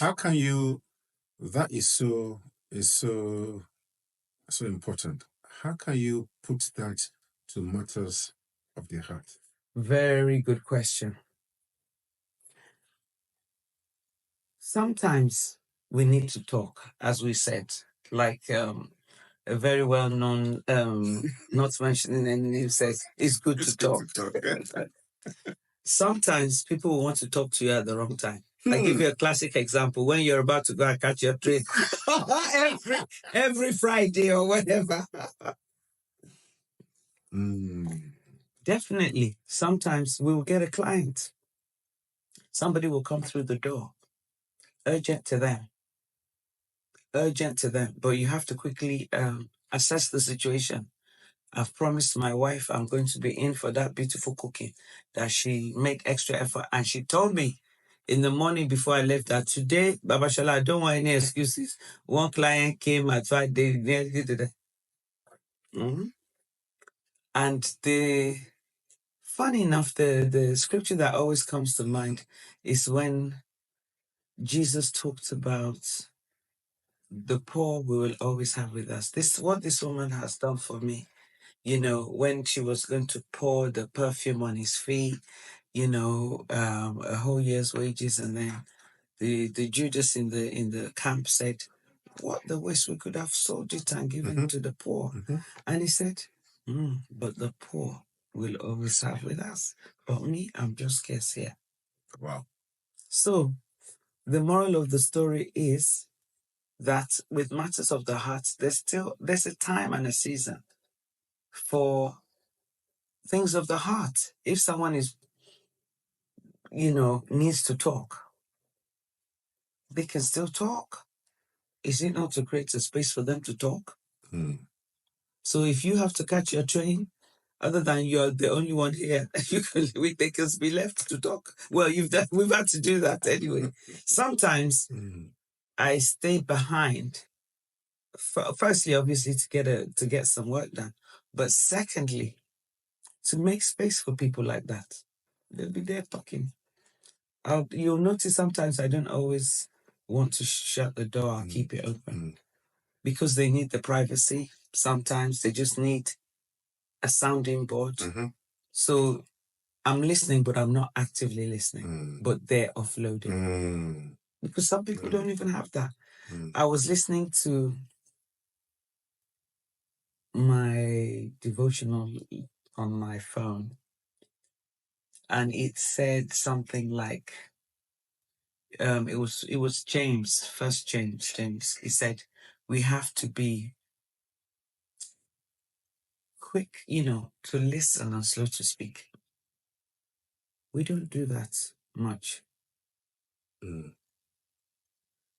How can you? That is so important. How can you put that to matters of the heart? Very good question. Sometimes we need to talk, as we said, like a very well-known, not mentioning any name, says, it's good to talk. Sometimes people will want to talk to you at the wrong time. I give you a classic example. When you're about to go and catch your train, every Friday or whatever. Definitely, sometimes we will get a client. Somebody will come through the door, urgent to them, but you have to quickly assess the situation. I've promised my wife I'm going to be in for that beautiful cooking, that she make extra effort. And she told me in the morning before I left that today, Baba Shala, I don't want any excuses. One client came at 5 days. And funny enough, the scripture that always comes to mind is when Jesus talked about the poor we will always have with us. This what this woman has done for me. You know, when she was going to pour the perfume on his feet, you know, a whole year's wages, and then the Judas in the camp said, "What the waste, we could have sold it and given to the poor." And he said, "But the poor will always have with us. But me, I'm just scarce here." Wow. So the moral of the story is that with matters of the heart, there's a time and a season for things of the heart. If someone is, needs to talk, they can still talk. Is it not to create a space for them to talk? So if you have to catch your train, other than you're the only one here, they can be left to talk. Well, we've had to do that anyway. Sometimes I stay behind. Firstly, obviously, to get some work done, but secondly, to make space for people like that. They'll be there talking. You'll notice sometimes I don't always want to shut the door. I'll keep it open because they need the privacy. Sometimes they just need a sounding board. So I'm listening, but I'm not actively listening, but they're offloading. Because some people don't even have that. I was listening to my devotional on my phone, and it said something like, it was James, first James. He said, we have to be quick, to listen and slow to speak. We don't do that much.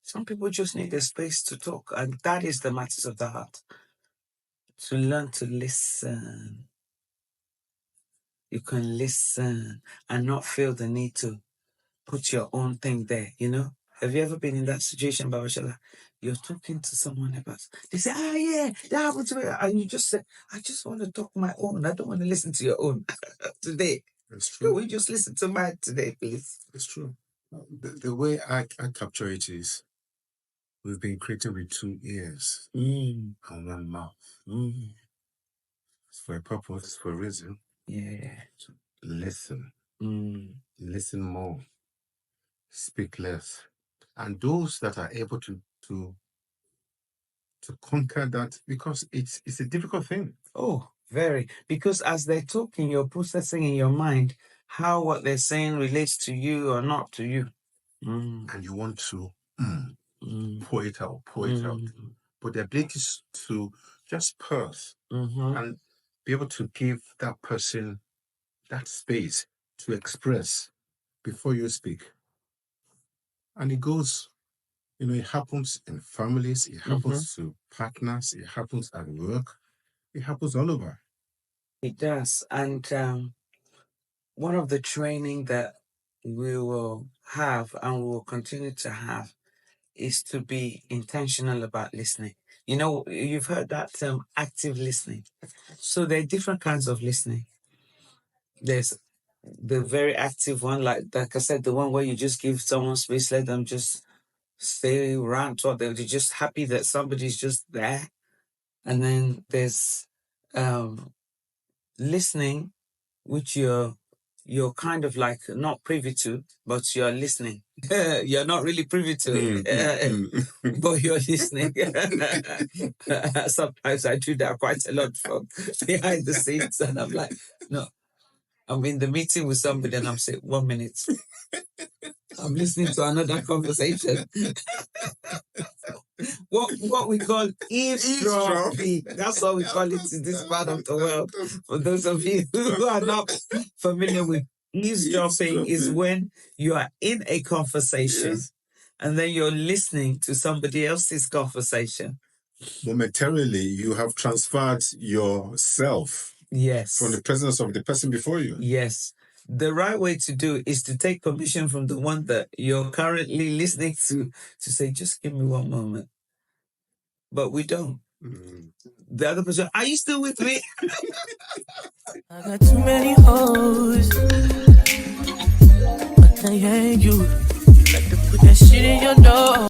Some people just need a space to talk, and that is the matters of the heart. To learn to listen. You can listen and not feel the need to put your own thing there, Have you ever been in that situation, Baba Shala? You're talking to someone about, they say, yeah, that happened to me. And you just say, I just want to talk my own. I don't want to listen to your own today. That's true. Can we just listen to mine today, please? It's true. The way I capture it is, we've been created with 2 ears and 1 mouth. It's for a purpose, for a reason. Yeah. So listen. Listen more. Speak less. And those that are able to conquer that, because it's a difficult thing. Oh, very. Because as they're talking, you're processing in your mind how what they're saying relates to you or not to you. And you want to pour it out. But the ability to just pause and be able to give that person that space to express before you speak. And it goes, it happens in families, it happens to partners, it happens at work, it happens all over. It does. And one of the training that we will have and we will continue to have is to be intentional about listening. You've heard that term, active listening. So there are different kinds of listening. There's the very active one, like I said, the one where you just give someone space, let them just say, rant, or they're just happy that somebody's just there. And then there's listening, which you're kind of like not privy to, but you're listening. You're not really privy to it, but you're listening. Sometimes I do that quite a lot from behind the scenes, and I'm like, no, I'm in the meeting with somebody and I'm saying, 1 minute. I'm listening to another conversation. What we call eavesdropping. That's what we call it in this part of the world. For those of you who are not familiar with eavesdropping, is when you are in a conversation and then you're listening to somebody else's conversation. Momentarily, you have transferred yourself from the presence of the person before you. Yes. The right way to do is to take permission from the one that you're currently listening to say, just give me 1 moment. But we don't. The other person, are you still with me? I got too many hoes. But I ain't you. You like to put that shit in your nose.